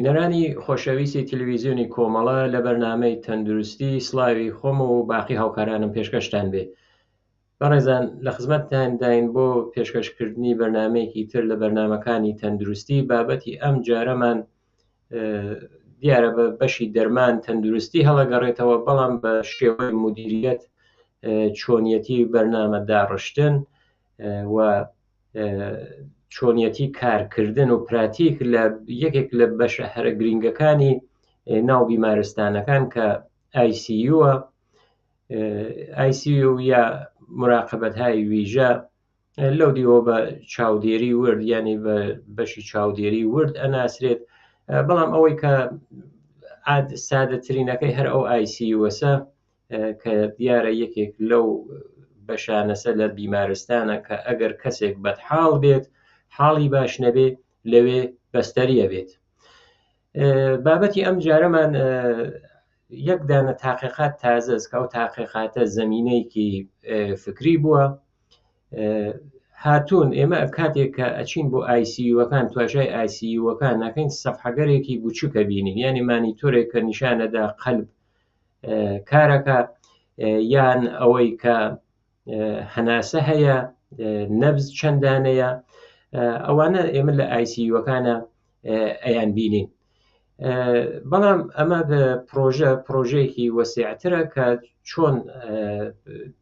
بینەرانی خۆشەویستی تەلەڤیزیۆنی کۆمەڵە لە بەرنامەی تەندروستی سڵاوی خۆم و باقی هاوکارانم پێشکەشتان بێ. بەڕێزان لە خزمەتتان داین بۆ پێشکەشکردنی بەرنامەیەکی تر لە بەرنامەکانی تەندروستی. بابەتی ئەم جارەمان دیارە بە بەشی دەرمان تەندروستی هەڵەگەڕێتەوە، بەڵام بە شێوەی مدیریەت چۆنیەتی بەرنامە داڕشتن و چۆنیەتی کارکردن و پراتیک لە یەکێک لە بەشە هەرە گرنگەکانی ناو بیمارستانەکان کە ICUوە. ICU یا مراقبەت‌های ویژە لەو دیوە بە چاودێری ورد یعنی بە بەشی چاودێری ورد ئەناسرێت، بەڵام ئەوەی کە سادەترینەکەی هەر ئەو ICUوەسە کە دیارە یەکێک لەو بەشانەسە لە بیمارستانە کە ئەگەر کەسێک بەدحاڵ بێت، حاڵی باش نەبێ، لەوێ بەستەریە بێت. بابەتی ئەم جارەمان یەک دانە تاقیقات تازە کە ئەو تاقیقاتە زەمینەیەکی فکری بووە. هاتوون ئێمە کاتێک کە ئەچین بۆ ICUوەکان، تواشای ICUوەکان ناکەین سەفحەگەرێکی بچووکە بینین، یعنی مانیتۆرێک کە نیشانەدا قەلب کارەکە، یان ئەوەی کە هەناسە هەیە، نەبز چەندانەیە، ئەوانە ئێمە لە ICUوەکانە ئەیان بینین. بەڵام ئەمە پرۆژەیەکی وەسیعترە کە چۆن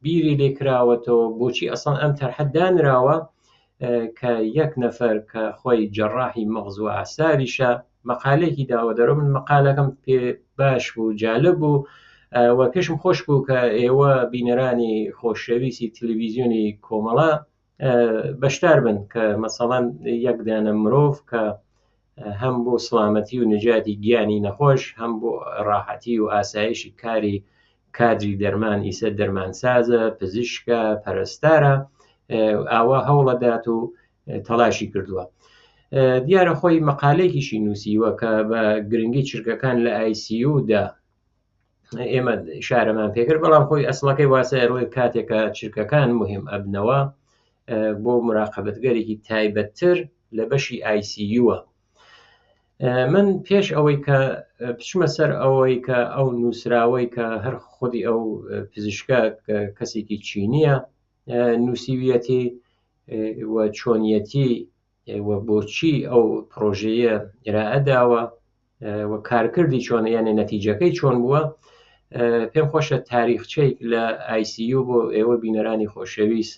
بیری لێکراوەتەوە، بۆچی ئەسڵ ئەم تەرحە دانراوە کە یەک نەفەر کە خۆی جەڕاحی مەغز و ئاساریشە مەقالەیەکی داوە دەرۆ. من مەقالەکەم پێ باش بوو، جالب بوو، وە پێشم خۆش بوو کە ئێوە بینەرانی خۆشەویستی تەلەڤیزیۆنی کۆمەڵە بەشدار بن کە مەسەڵەن یەک دانە مرۆڤ کە هەم بۆ سڵامەتی و نەجاتی گیانی نەخۆش، هەم بۆ ڕاحەتی و ئاسایشی کادری دەرمان ئیسە دەرمانسازە، پزیشکە، پەرستارە، ئاوا هەوڵەدات و تەلاشی کردووە. دیارە خۆی مەقالەیەکیشی نووسیوە کە بە گرنگی چرکەکان لە ICUدا ئێمە شارەمان پێکرد، بەڵام خۆی ئەسڵەکەی واسەیە کاتێکە چرکەکان مهم ئەبنەوە بۆ مراقبەتگەرێکی تایبەتتر لە بەشی ICUوە. من پێش ئەوەی کە بچمە سەر ئەوەی کە ئەو نووسراوەی کە هەر خودی ئەو پزیشکە کەسێکی چینیە نووسیویەتی و چۆنیەتی و بۆچی ئەو پرۆژەیە ئێرائەداوە و کارکردی چۆن یانێ نەتیجەکەی چۆن بووە، پێم خۆشە تاریخچەیەک لە ICU بۆ ئێوە بینەرانی خۆشەویست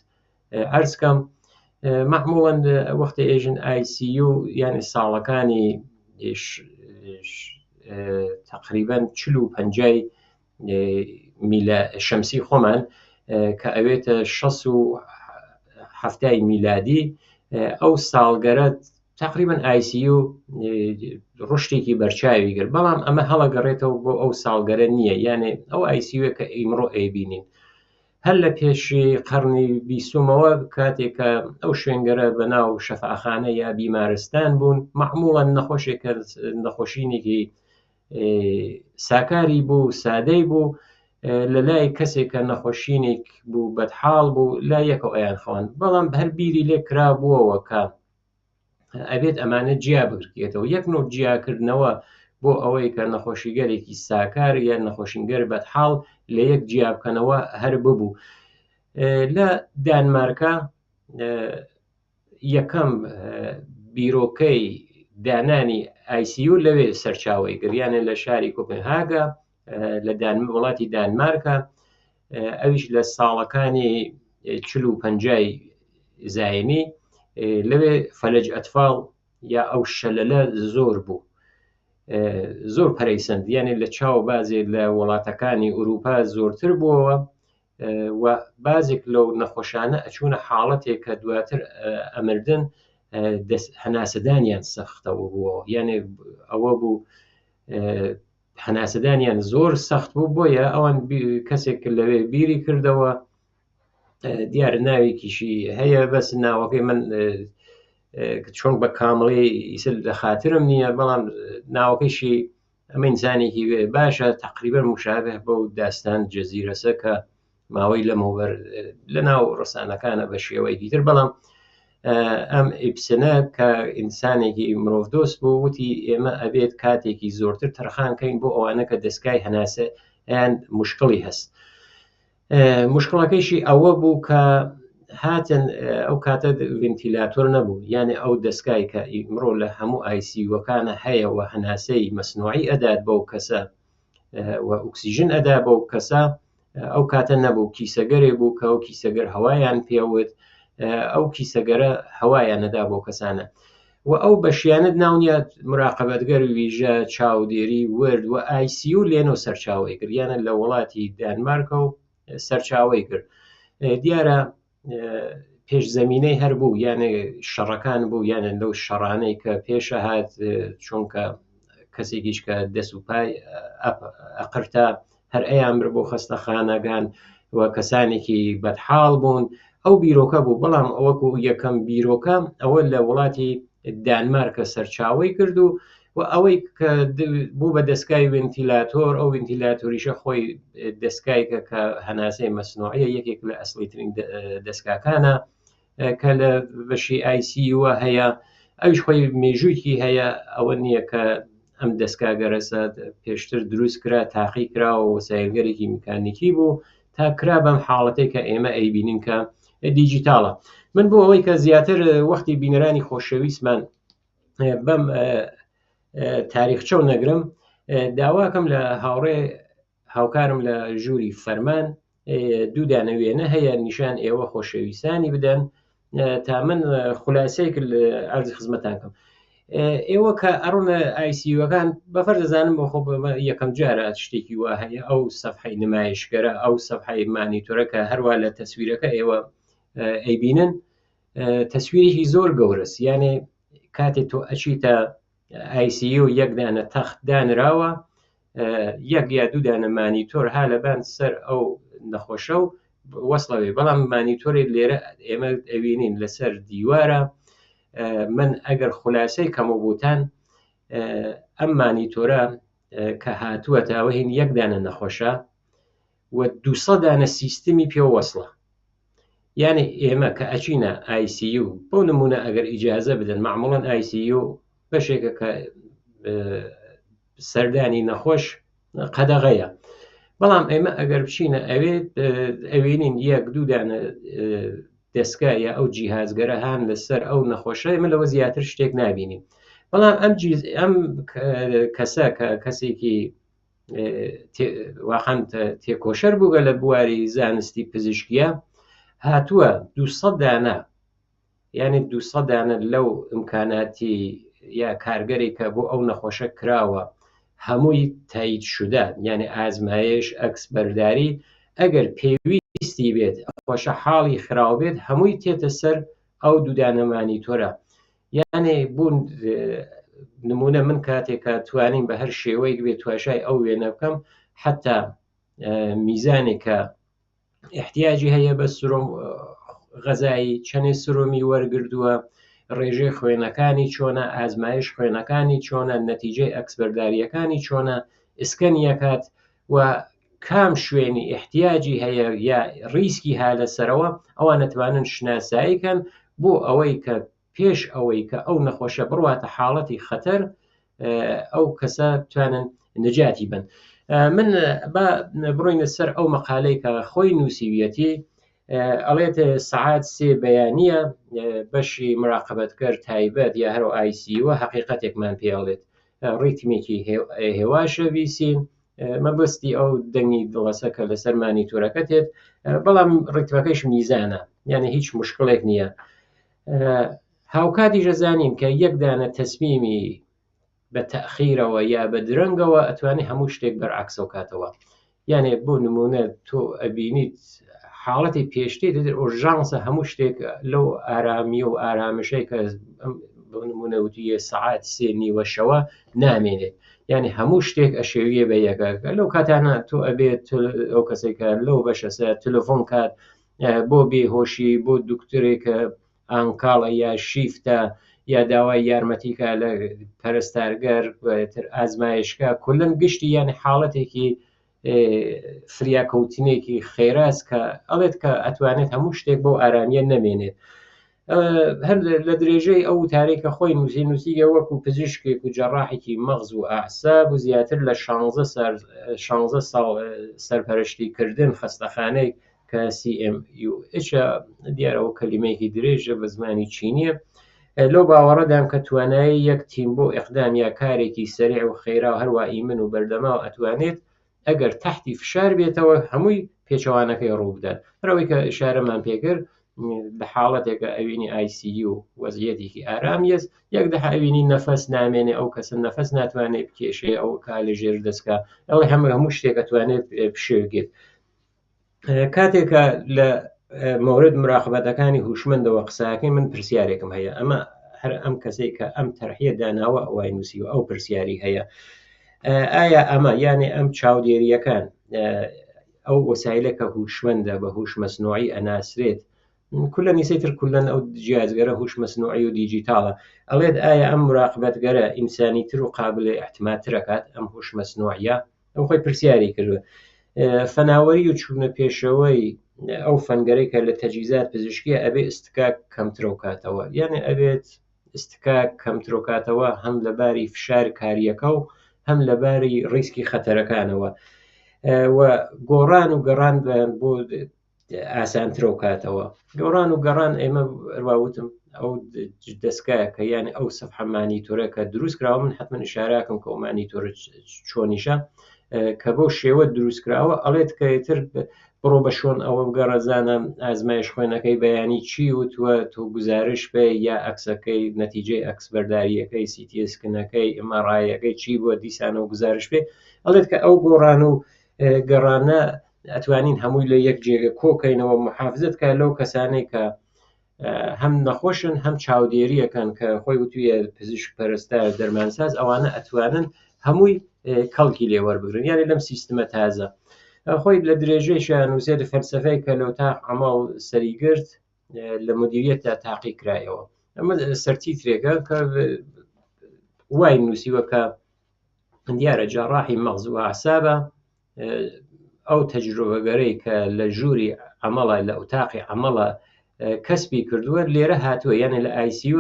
عەرزکەم. مەحموڵەن وەختی ئێژن ICU یعنی ساڵەکانی تقریبەن 45 شەمسی خۆمان کە ئەوێتە 67 میلادی، ئەو ساڵگەرە تقریبا ICU ڕشتێکی بەرچاوی کرد، بەڵام ئەمە هەڵەگەڕێتەوە بۆ ئەو ساڵگەرە نییە، یعنی ئەو ICU کە ئیمڕۆ ئەیبینین. هەر لە پێشی قەرنی 20مەوە کاتێکە ئەو شوێنگەرە بە ناو شەفاخانە یا بیمارستان بوون، مەحموڵەن نەخۆشینێکی ساکاری بوو، سادەی بوو، لە لای کەسێک کە نەخۆشینێک بوو بەدحاڵ بوو لای یەکەوە ئەیان خەوان، بەڵام هەر بیری لێ کرابووەوە کە ئەبێت ئەمانە جیا بگرێتەوە. یەک نوع جیاکردنەوە بۆ ئەوەی کە نەخۆشیگەرێکی ساکار یان نەخۆشینگەر بەدحاڵ لە یەک جیا بکەنەوە هەر ببوو. لە دانمارکە یەکەم بیرۆکەی دانانی ICU لەوێ سەرچاوی گریانە لە شاری کۆپنهاگە لە وڵاتی دانمارکە، ئەویش لە ساڵەکانی 45 زاینی. لەوێ فەلەج ئەتفاڵ یا ئەو شەلەلە زۆر بوو، زۆر پەرەیسەند، یعنی لە چاو بازێک لە وڵاتەکانی ئوروپا زۆرتر بووەوە و بازێک لەو نەخۆشانە ئەچوونە حاڵەتێک کە دواتر ئەمردن هەناسەدانیان سەختەوە بووەوە، یعنی ئەوە بوو هەناسەدانیان زۆر سەخت بوو، بۆیە ئەوان کەسێک لەوێ بیری کردەوە. دیارە ناوێکیشی هەیە، بەس ناوەکەی من چۆن بە کامڵی ئیسل لە خاترم نییە، بەڵام ناوەکەیشی ئەمە ئینسانێکی باشە، تقریبا مشابه بەو داستان جەزیرەسە کە ماوەی لەمەوبەر لە ناو ڕسانەکانە بە شێوەیەکی تر، بەڵام ئەم ئیبسنە کە ئینسانێکی مرۆڤ دۆست بوو وتی ئێمە ئەبێت کاتێکی زۆرتر تەرخانکەین بۆ ئەوانە کە دەستگای هەناسە یان مشکڵی هەست. مشکڵەکەیشی ئەوە بوو کە هاتن ئەو کاتە ڤنتیلاتۆر نەبوو، یعنی ئەو دەستگای کە ئیمڕۆ لە هەموو ئایسیوەکانە هەیە و هەناسەی مەسنوعی ئەدات بەو کەسە و ئۆکسیژن ئەدا بەو کەسە، ئەو کاتە نەبوو، کیسەگەرێ بوو کە ئەو کیسەگەر هەوایان پێوت، ئەو کیسەگەرە هەوایان نەدا بۆ کەسانە و ئەو بەشیانت ناونیە مراقەبەتگەر ویژە چاودێری ورد و ICU لێنەوە سەرچاوی کرد، یانە لە وڵاتی دانمارکە و سەرچاوی کرد. دیارە پێشزەمینەی هەربوو، یانە شەڕەکان بوو، یانە لەو شەڕانەی کە پێشە هات چونکە کەسێکیش کە دەست و پای ئەقرتا هەر ئەیان بر بۆ خەستەخانەکان و کەسانێکی بەدحاڵ بوون. ئەو بیرۆکە بوو، بەڵام ئەوەکو یەکەم بیرۆکە ئەوە لە وڵاتی دانمارکە سەرچاوی کرد و ئەوەی کە بوو بە دەستگای ڤنتیلاتۆر، ئەو ڤنتیلاتۆریشە خۆی دەستگایکە کە هەناسەی مەسنوعیە، یەکێک لە ئەسڵیترین دەستگاکانە کە لە بەشی ICU هەیە، ئەوش خۆی مێژوویکی هەیە. ئەوە نییە کە ئەم دەستگاگەرەسە پێشتر دروست کرا، تاقی کرا و وەسایلگەرێکی میکانیکی بوو تا کرا بەم حاڵەتەی کە ئێمە ئەیبینین کە دیجیتاڵە. من بۆ ئەوەی کە زیاتر وەختی بینەرانی خۆشەویستمان بەم تاریخچە و نەگرم، داواکەم لە هاوکارم لە ژووری فەرمان دوو دانەوێنە هەیە نیشان ئێوە خۆشەویستانی بدەن تا من خولاسەی کرد عەرزی خزمەتان کەم. ئێوە کە ئەڕۆنە ICUەکان بەفەر دەزانم بۆ خۆ یەکەم جارە شتێکی وا هەیە، ئەو سەفحەی نمایشگەرە، ئەو سەفحەی مانیتۆرەکە هەروە لە تەسویرەکە ئێوە ئەیبینن تەسویرێکی زۆر گەورەست، یانێ کاتێک تۆ ئەچیتە ICU یەک دانە تەخت دانراوە، یەک یا دوو دانە مانیتۆر ها لەبان سەر ئەو نەخۆشە و وەسڵەوێ، بەڵام مانیتۆرێک لێرە ئێمە ئەوینین لەسەر دیوارە. من ئەگەر خولاسەی کەمەبووتان ئەم مانیتۆرە کە هاتووە تاوەهین یەک دانە نەخۆشە و 200 دانە سیستمی پێ وەسڵە، یعنی ئێمە کە ئەچینە ICU بۆ نمونە ئەگەر ئیجازە بدەن، معموڵەن ICU بەشێکە کە سەردانی نەخۆش قەدەغەیە، بەڵام ئێمە ئەگەر بچینە ئەوێنین یەک دوو دانە دەستگای یا ئەو جیهازگەرە هان لەسەر ئەو نەخۆشە، من لەوە زیاتر شتێک نبینیم. بەڵام ئەم کەسە کە کەسێکی واقعاً تێکۆشەر بووگە لە بواری زانستی پزیشکیە، هاتووە 200 دانە، یعنی 200 دانە لەو ئیمکاناتی یا کارگەری کە بۆ ئەو نەخۆشە کراوە هەمووی تایید شودە، یعنی ئازمایش، ئەکس بەرداری، ئەگەر پێویستی بێت خۆشە حاڵی خراو بێت هەمووی تێتە سەر ئەو دوودانە مانیتۆرە. یعنی بوون نمونە من کاتێکە توانین بە هەر شێوەیەک بێت تواشای ئەو وێنە بکەم، حتا میزانێکە احتیاجی هەیە بە سرۆم غەزایی چەندێ سرۆمی وەرگردووە، ڕێژەی خوێنەکانی چۆنە، ئازمایش خوێنەکانی چۆنە، نەتیجەی ئەکسبەرداریەکانی چۆنە، ئسکەنیەکات و کام شوێنی احتیاجی هەیە یا ریسکی ها لەسەرەوە، ئەوان نەتوانن شناساییکەن بۆ ئەوەی کە پێش ئەوەی کە ئەو نەخۆشە بڕواتە حاڵەتی خەتەر ئەو کەسە بتوانن نەجاتی بن. من بڕۆینە سەر ئەو مەقالەی کە خۆی نووسیویەتی، ئەڵێت سەعات 3 بەیانیە بەشی مراقەبەتگەر تایبەت یا هەرو ICU حقیقەتێکمان پێڵێت ڕیتمێکی هێواشە بیسین، مەبستی ئەو دەنگی دڵەسەکە لەسەر مانیتۆرەکە تێت، بەڵام ڕیتمەکەش میزانە، یعنی هیچ مشکڵێک نییە. هاوکاتی ژەزانین کە یەک دانە تەسمیمی بە تەخیرەوە یا بە درەنگەوە ئەتوانی هەموو شتێک بەرعکسەوە کاتەوە. یعنی بۆ نمونە تۆ ئەبینیت حاڵەتی پێشتێ دەدر ئۆرژانسە هەموو شتێک لەو ئارامیە و ئارامشەی کە بۆ نمونە وتیە سەعات 3 نیوە شەوە نامێنێت، یعنی هەموو شتێک ئەشێویە بە یەکەکە. لەو کاتانە تۆ ئەبێت ئەو کەسێکە لەو بەشەسە تەلەفۆن کات بۆ بێهۆشی، بۆ دوکتۆرێکە ئانکاڵە یا شیفتە یا داوای یارمەتیکە لە پەرستارگەر تر ئازمایشکە، کولن گشتی یعنی حاڵەتێکی فریاکەوتنێکی خێراست کە ئەڵێت کە ئەتوانێت هەموو شتێک بۆ ئارامیە نەمێنێت. هەر لە درێژەی ئەو تارێکە خۆی نووسیگە وەکو پزیشکێک و جەڕاحێکی مەغز و ئاعساب و زیاتر لە 16 ساڵ سەرپەرشتیکردن خەستەخانەی کە CMUH دیارەوە کەلیمەیەکی درێژە بە زمانی چینیە. لەو باوەڕەدام کە توانایی یەک تیم بۆ ئیقدام یا کارێکی سەریع و خێرا و هەروە ئیمن و بەردەما و ئەتوانێت ئەگەر تحتی فشار بێتەوە هەمووی پێچەوانەکەی ڕووبدات. هەرەوەی کە ئشارەمان پێکرد لە حاڵەتێکە ئەوینی ICU وەزیەتێکی ئارامیەست یەک دەها ئەوینی نەفەس نامێنێ ئەو کەسە نەفەس ناتوانێت بکێشێ ئەو کا لە ژێر دەستکە ئەوەی هەموو شتێک ئەتوانێت پشێگێت. کاتێکە لە مورد مراقبەتەکانی هوشمەندەوە قساکەی من پرسیارێکم هەیە ئەمە هەر ئەم کەسێک کە ئەم تەرحیە داناوە ئەوای نووسیوە ئەو پرسیاری هەیە ئایا ئەمە یانێ ئەم چاودێریەکان ئەو وەسایلە کە هوشمەندە بە هوش مەسنوعی ئەناسرێت کولە نیسەیتر کولەن ئەو جیازگەرە هوش مەسنوعی و دیجیتاڵە ئەڵێت ئایا ئەم مراقبەتگەرە ئینسانیتر و قابل احتماترەکات ئەم هوش مەسنوعیە ئەو خۆی پرسیاری کردوە. فەناوەری و چوونە پێشەوەی ئەو فەنگەرەی کە لە تەجیزات پزیشکیە ئەبێ ئستکاک کەمترۆکاتەوە یانێ ئەبێت ئستکاک کەمترۆکاتەوە هەم لەباری فشار کاریەکە و هەم لەباری ڕیسکی خەتەرەکانەوە و گۆڕان و گەڕان بۆ ئاسانترۆکاتەوە. گەڕان و گەڕان ئێمە ڕواوتم ئەو دەستگایە کە یانێ ئەو سەفحە مانیتۆرە کە دروست کراوە من حتمما ئیشاراکەم کە ئەو مانیتۆرە چۆنیشە کە بەو شێوە دروستکراوە ئەڵێت کەتر بڕۆ بە شۆن ئەوە بگەڕەزانە ئازمایش خوێنەکەی بەیانی چی وتووە تۆ گزارش بێ یا ئەکسەکەی نەتیجەی ئەکسبەرداریەکەی سیتیسکنەکەی ئەمەڕایەکەی چی بووە دیسانەوە گزارش بێ ئەڵێت کە ئەو گۆڕان و گەڕانە ئەتوانین هەمووی لە یەک جێگە کۆکەینەوە محافزت کە لەو کەسانەی کە هەم نەخۆشن هەم چاودێریەکەن کە خۆی وتویە پزیشک پەرستار دەرمانساز ئەوانە ئەتوانن هەمووی کەڵکی لێوەربگرن یانی لەم سیستمە تازە خۆی لە درێژەی شانووسێت فەلسفەی کە لەوتاق ئەماڵ سەریگرت لە مدیریەتدا تاقی کرایەوە. ئەمە سەرتیترێکە کە وای نووسیوە کە دیارە جەڕاحی مەغز و ئاعسابە ئەو تەجروبەگەرەی کە لە ژووری ئەمەڵە لە ئوتاقی ئەمەڵە کەسبی کردووە لێرە هاتووە یانە لە ICU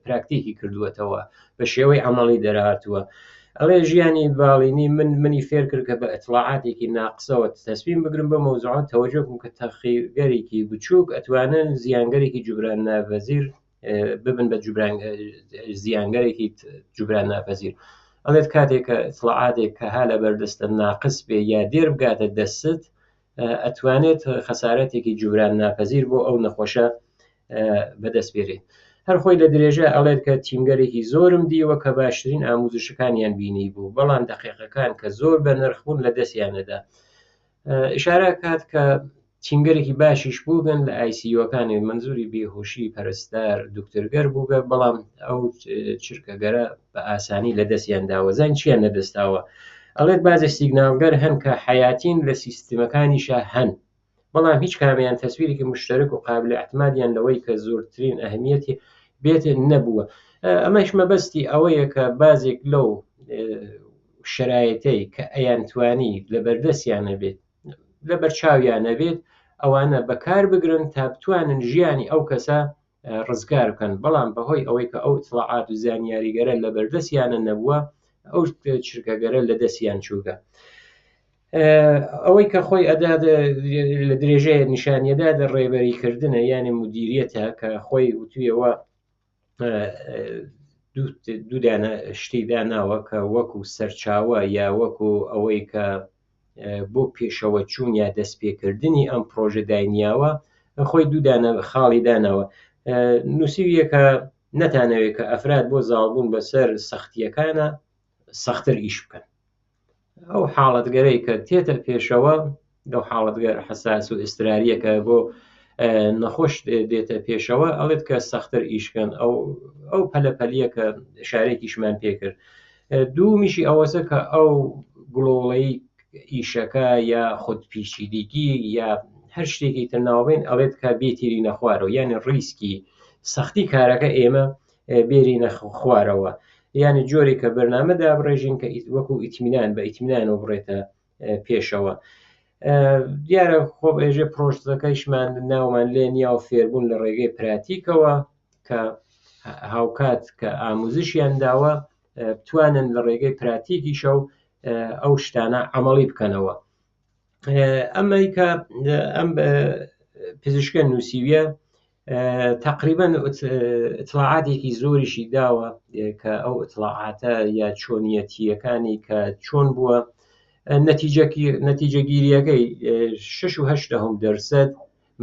پراکتیکی کردووەتەوە بە شێوەی ئەمەڵی دەرهاتووە. ئەڵێ ژیانی باڵینی منی فێر کرد کە بە ئەتڵاعاتێکی ناقسەوە تەسبیم بگرم بە مەوزوعات تەوەجه بکەم کە تەخیرگەرێکی بچووک ئەتوانن زیانگەرێکی جوبران ناپەزیر ببن بە زیانگەرێکی جوبران ناپەزیر. ئەڵێت کاتێک کە ئەتڵاعاتێک کە ها لە بەردەستە ناقس بێ یا دێر بگاتە دەست ئەتوانێت خەسارەتێکی جوبران ناپەزیر بۆ ئەو نەخۆشە بەدەست بێرێت. هەر خۆی لە درێژە ئەڵێت کە تیمگەرێکی زۆرم دیوە کە باشترین ئاموزشەکانیان بینی بوو بەڵام دەقیقەکان کە زۆر بە نرخبوون لە دەستیانەدا. ئشارە کات کە تیمگەرێکی باشیش بووبن لە ICUەکانی منزوری بێهۆشی پەرستار دوکتەرگەر بووگە بەڵام ئەو چرکەگەرە بە ئاسانی لە دەستیانداوە زان چیان نەدەستاوە. ئەڵێت بازە سیگنالگەر هەن کە حیاتین لە سیستمەکانیشە هەن بەڵام هیچ کامیان تەسویرێکی مشترک و قابل احتمالیان لەوەی کە زۆرترین ئەهمیەتی بێت نەبووە. ئەمەش مەبەستی ئەوەیە کە بازێک لەو شرایەتەی کە ئەیانتوانی لە بەردەستیانە بێت لە بەرچاویانە بێت ئەوانە بەکار بگرن تا بتوانن ژیانی ئەو کەسە ڕزگار بکەن بەڵام بەهۆی ئەوەی کە ئەو ئیطلاعات و زانیاریگەرە لە بەردەستیانە نەبووە ئەو چرکەگەرە لە دەستیان چووکە. ئەوەی کە خۆی ئەدا لە درێژەیە نیشانیەدا ڕێبەریکردنە یانی مدیریەتە کە خۆی وتویەوە دوودانە شتی داناوە کە وەکو سەرچاوە یا وەکو ئەوەی کە بۆ پێشەوە چوون یا دەستپێکردنی ئەم پرۆژە داینیاوە خۆی دوودانە خاڵی داناوە. نووسیویە کە نەتانەوێت کە ئەفراد بۆ زاڵبوون بەسەر سەختیەکانە سەختتر ئیش بکەن. ئەو حاڵەتگەرەی کە تێتە پێشەوە لەو حاڵەتگەر حساس و ئیسراریەکە بۆ نەخۆش دێتە پێشەوە ئەڵێت کە سەختتر ئیشکەن ئەو پەلەپەلیە کە شارێکیشمان پێکرد. دوومیشی ئەوەسە کە ئەو گڵۆڵەی ئیشەکە یا خودپیچیدگی یا هەر شتێکی تر ناوبێن ئەڵێت کە بێتیری نەخوارەوە یعنی ڕیسکی سەختی کارەکە ئێمە بێری نەخوارەوە یعنی جۆرێک کە بەرنامە دابڕێژین کە وەکو ئیتمینان بە ئیتمینانەوە بڕێتە پێشەوە. دیارە خۆ ئێژێ پرۆژەکەیشمان ناومان لێ نیا و فێربوون لە ڕێگەی پراتیکەوە کە هاوکات کە ئاموزشیان داوە بتوانن لە ڕێگەی پراتیکیشە و ئەو شتانە عەمەڵی بکەنەوە. ئەمەی کە ئەم پزیشکە نووسیویە تقریبا ئیطلاعاتێکی زۆریشی داوە کە ئەو ئیطلاعاتە یا چۆنیەتیەکانی کە چۆن بووە نەتیجەگیریەکەی 6.8%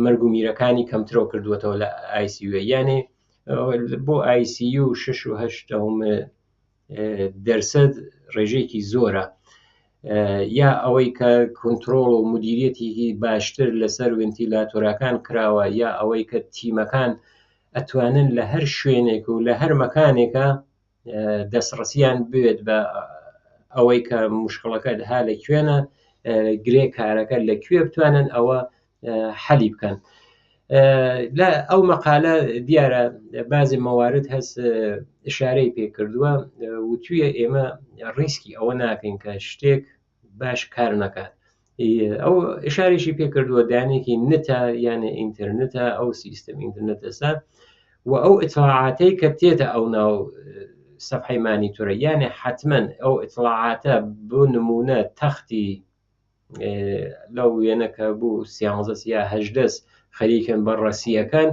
مەرگ و میرەکانی کەمترۆ کردووەتەوە لە ICU، یعنی بۆ ICU 6.8% ڕێژەیەکی زۆرە. یا ئەوەی کە کۆنترۆڵ و مدیریەتێکی باشتر لەسەر ڤێنتیلاتۆرەکان کراوە، یا ئەوەی کە تیمەکان ئەتوانن لە هەر شوێنێک و لە هەر مەکانێکە دەستڕەسیان بێت بە ئەوەی کە مشکڵەکە ها لەکوێنە، گرێ کارەکە لەکوێ بتوانن ئەوە حەلی بکەن. لە ئەو مەقالە دیارە بازی مەوارد هەست ئشارەی پێکردووە وتویە ئێمە ڕیسکی ئەوە ناکەین کە شتێک باش کار نەکات. ئەو ئشارێکی پێکردووە دانێکی نتە یانە ئینترنێتە، ئەو سیستم ئینترنێتەسا و ئەو ئیطلاعاتەی کە تێتە ئەو ناو سەفحەی مانیتۆرە، یانێ حتمەن ئەو ئیطلاعاتە بۆ نمونە تەختی لەو وێنەکە بوو 13 یا 18 خەریکن بەڕەسیەکان،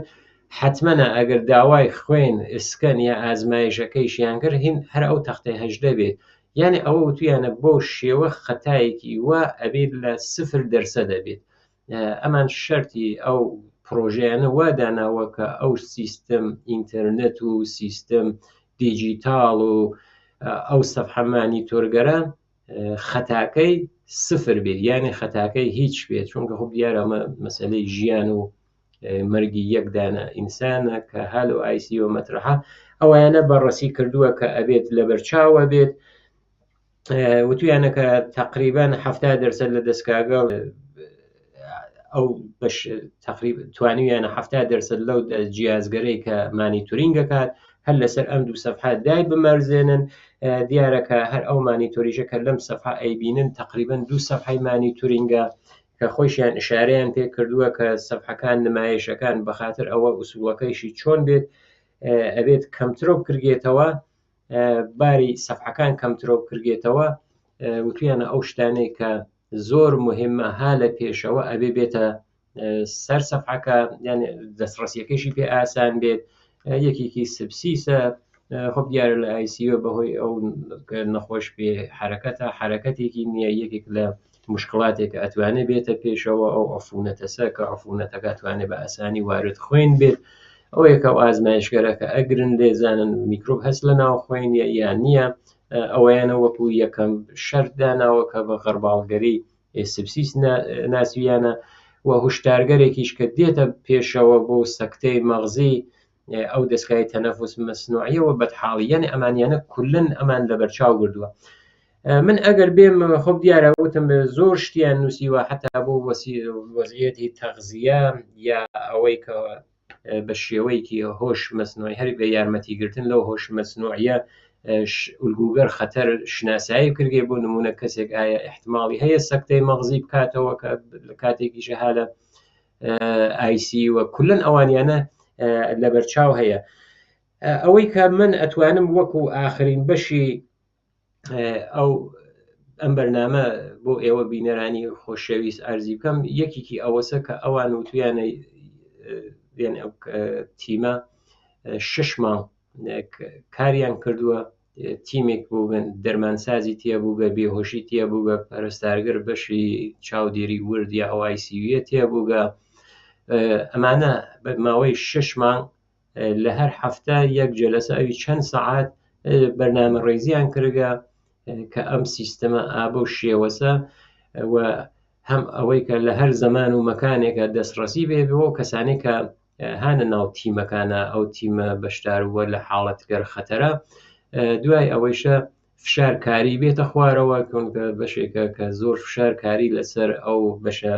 حتمەنە ئەگەر داوای خوێن ئسکەن یا ئازمایشەکەیشیان کرد هین هەر ئەو تەختەی 18 بێت، یعنی ئەوە وتویانە بۆ شێوە خەتایەکی وا ئەبێت لە 0% دەبێت. ئەمان شەرتی ئەو پرۆژەیانە واداناوە کە ئەو سیستم ئینتەرنێت و سیستم دیجیتاڵ و ئەو سەفحە مانیتۆرگەرە خەتاکەی 0 بێت، یعنی خەتاکەی هیچ بێت، چونکە خۆ دیارە ئەمە مەسەلەی ژیان و مەرگی یەکدانە ئینسانە کە هەل و ICU مەترحە ئەویانە بەڕەسی کردووە کە ئەبێت لە بەرچاوە بێت. وتویانە کە تقریبا 70% لە دەستکاگەڵ ئەو بەش توانیویانە 70% لەو جیازگەرەی کە مانیتورینگەکات هەر لەسەر ئەم دوو سەفحە دای بمەرزێنن. دیارەکە هەر ئەو مانیتۆریشە کە لەم سەفحە ئەیبینن تقریبا 2 سەفحەی مانیتورینگە کە خۆشیان ئشارەیان پێ کردووە کە سەفحەکان نمایشەکان بەخاتر ئەوە ئوسوڵەکەیشی چۆن بێت ئەبێت کەمترۆ بکرێتەوە، باری سەفحەکان کەمترۆ بکرێتەوە. وتویانە ئەو شتانەی کە زۆر مهمە ها لە پێشەوە ئەبێ بێتە سەر سەفحەکە، یعنی دەستڕەسیەکەیشی پێ ئاسان بێت. یەکێکی سبسیسە خۆ دیارە لە ICU بەهۆی ئەو نەخۆش پێ حرەکەتە حرەکەتێکی نییە، یەکێک لە مشکلاتێک ئەتوانێت بێتە پێشەوە ئەو عفونەتەسە کە عفونەتەکە توانێت بە ئاسانی وارد خوێن بێت. ئەو یەکە ئازمایشگەرەکە ئەگرن لێزانن میکرۆب هەست لە ناو خوێنیە یان نییە، ئەوەیانە وەکو یەکەم شەرت داناوە کە بە غەرباڵگەری سبسیس ناسویانە و هشدارگەرێکیش کە دێتە پێشەوە بۆ سەکتەی مەغزی ئەو دەستگای تەنەفوس مەسنوعیەوە بەدحاڵیەنە ئەمانیانە کولن ئەمان لە بەرچاو گردووە. من ئەگەر بێم خۆ دیارە وتم زۆر شتیان نووسیوە حتا بۆ وەزعیەتی تەغزیە یا ئەوەی کە بە شێوەیەکی هۆش مەسنوعی هەر بە یارمەتیگرتن لەو هۆش مەسنوعیە ئولگوگەر خەتەر شناسایی کردێ بۆ نمونە کەسێک ئایا احتماڵی هەیە سەکتەی مەغزی بکاتەوە کە لە کاتێکیشە ها لە ICU وە کولن ئەوانیانە لە بەرچاو هەیە. ئەوەی کە من ئەتوانم وەکو ئاخرین بەشی ئەو ئەم بەرنامە بۆ ئێوە بینەرانی خۆشەویست ئەرزی بکەم یەکێکی ئەوەسە کە ئەوان وتویانە تیمە 6 مانگ کاریان کردووە، تیمێک بوو دەرمانسازی تێ بوو بە بێهۆشی تێ بوو بە پەرستارگەر بەشی چاودێری ورد یا ئەو ICU تێ بووگە. ئەمانە ماوەی 6 مانگ لە هەر هەفتە یەک جەلەسە ئەوی چەند سەعات بەرنامە ڕێزیان کردگە کە ئەم سیستەمە ئابە و شێوەسە و هەم ئەوەی کە لە هەر زەمان و مەکانێکە دەستڕەسی بێ بۆ کەسانێک کە هانە ناو تیمەکانە ئەو تیمە بەشدار وە لە حاڵەتگەر خەتەرە. دوای ئەوەیشە فشارکاری بێتە خوارەوە کۆنکە بەشێکە کە زۆر فشارکاری لەسەر ئەو بەشە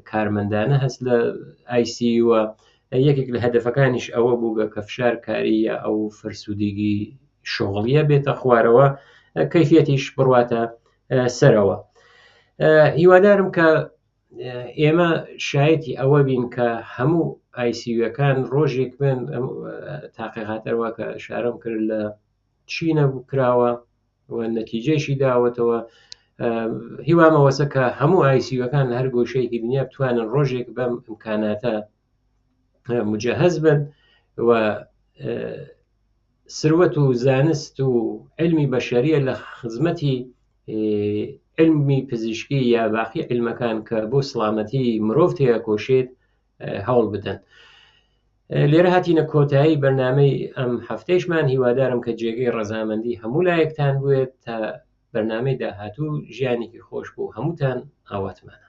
کارمەندانە هەست لە ICU وە. یەکێک لە هەدەفەکانیش ئەوە بووگە کە فشارکاریە ئەو فرسوودگی شغڵیە بێتە خوارەوە، کەیفیەتیش بڕواتە سەرەوە. هیوادارم کە ئێمە شایەتی ئەوە بین کە هەموو ئایسیوەکان ڕۆژێک بن تاقیقاتەوە کە شارەم کرد لە چینە کراوە و نەتیجەشی داوەتەوە هیوامەوەسە کە هەموو ئایسیوەکان لە هەر گۆشەیەکی دنیا بتوانن ڕۆژێک بەم ئیمکاناتە مجهز بن و سروەت و زانست و علمی بەشەریە لە خزمەتی علمی پزیشکی یا باقی علمەکان کە بۆ سڵامەتی مرۆڤ تێکۆشێت هەوڵ بدەن. لێرە هاتیینە کۆتایی بەرنامەی ئەم هەفتەیشمان، هیوادارم کە جێگەی ڕەزامەندی هەموو لایەکتان بوێت تا بەرنامەی داهاتوو ژیانێکی خۆش بۆ هەمووتان ئاواتمان.